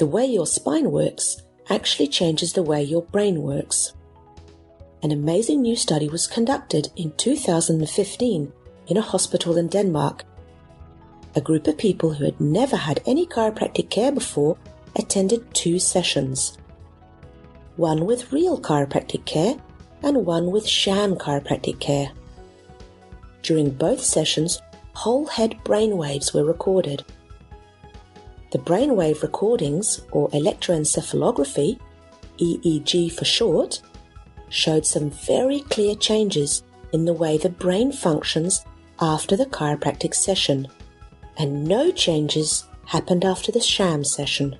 The way your spine works actually changes the way your brain works. An amazing new study was conducted in 2015 in a hospital in Denmark. A group of people who had never had any chiropractic care before attended 2 sessions. One with real chiropractic care and one with sham chiropractic care. During both sessions, whole head brainwaves were recorded. The brainwave recordings, or electroencephalography, EEG for short, showed some very clear changes in the way the brain functions after the chiropractic session, and no changes happened after the sham session.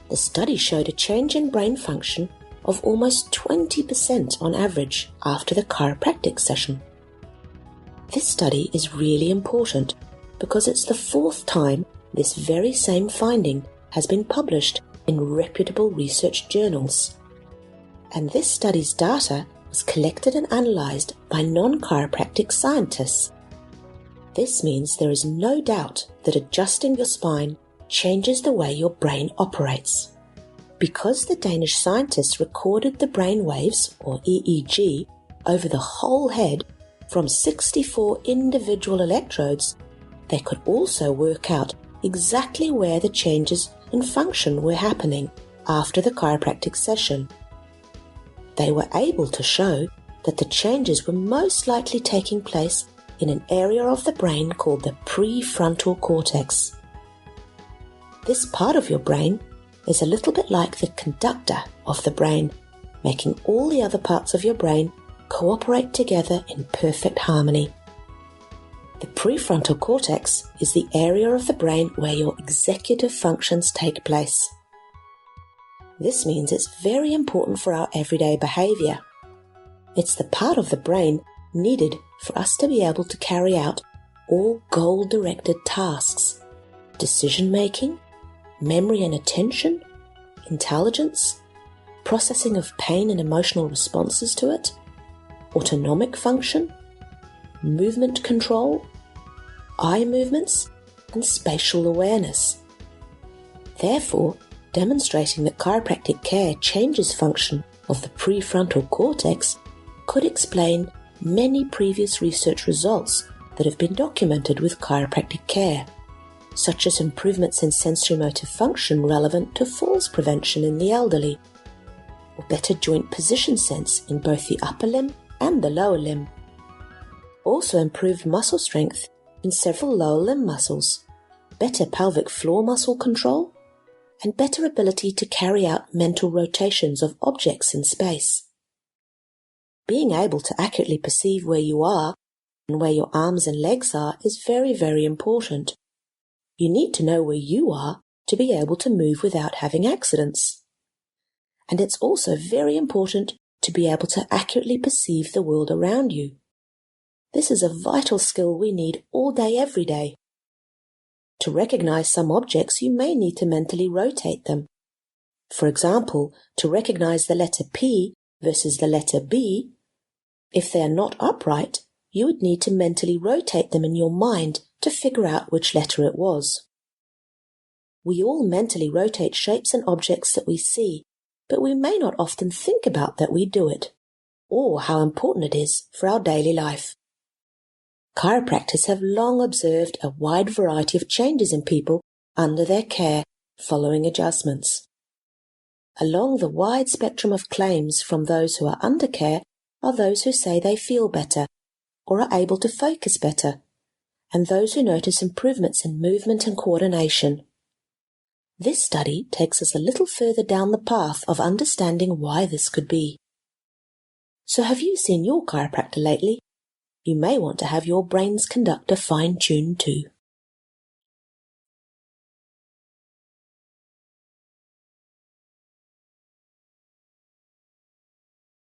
The study showed a change in brain function of almost 20% on average after the chiropractic session. This study is really important because it's the 4th time this very same finding has been published in reputable research journals. And this study's data was collected and analysed by non-chiropractic scientists. This means there is no doubt that adjusting your spine changes the way your brain operates. Because the Danish scientists recorded the brain waves, or EEG, over the whole head from 64 individual electrodes, they could also work out exactly where the changes in function were happening after the chiropractic session. They were able to show that the changes were most likely taking place in an area of the brain called the prefrontal cortex. This part of your brain is a little bit like the conductor of the brain, making all the other parts of your brain cooperate together in perfect harmony. The prefrontal cortex is the area of the brain where your executive functions take place. This means it's very important for our everyday behavior. It's the part of the brain needed for us to be able to carry out all goal-directed tasks: decision-making, memory and attention, intelligence, processing of pain and emotional responses to it, autonomic function, movement control, eye movements, and spatial awareness. Therefore, demonstrating that chiropractic care changes function of the prefrontal cortex could explain many previous research results that have been documented with chiropractic care, such as improvements in sensorimotor function relevant to falls prevention in the elderly, or better joint position sense in both the upper limb and the lower limb. Also improved muscle strength in several lower limb muscles, better pelvic floor muscle control, and better ability to carry out mental rotations of objects in space. Being able to accurately perceive where you are and where your arms and legs are is very, very important. You need to know where you are to be able to move without having accidents. And it's also very important to be able to accurately perceive the world around you. This is a vital skill we need all day, every day. To recognize some objects, you may need to mentally rotate them. For example, to recognize the letter P versus the letter B, if they are not upright, you would need to mentally rotate them in your mind to figure out which letter it was. We all mentally rotate shapes and objects that we see, but we may not often think about that we do it, or how important it is for our daily life. Chiropractors have long observed a wide variety of changes in people under their care following adjustments. Along the wide spectrum of claims from those who are under care are those who say they feel better or are able to focus better, and those who notice improvements in movement and coordination. This study takes us a little further down the path of understanding why this could be. So have you seen your chiropractor lately? You may want to have your brain's conductor fine-tuned too.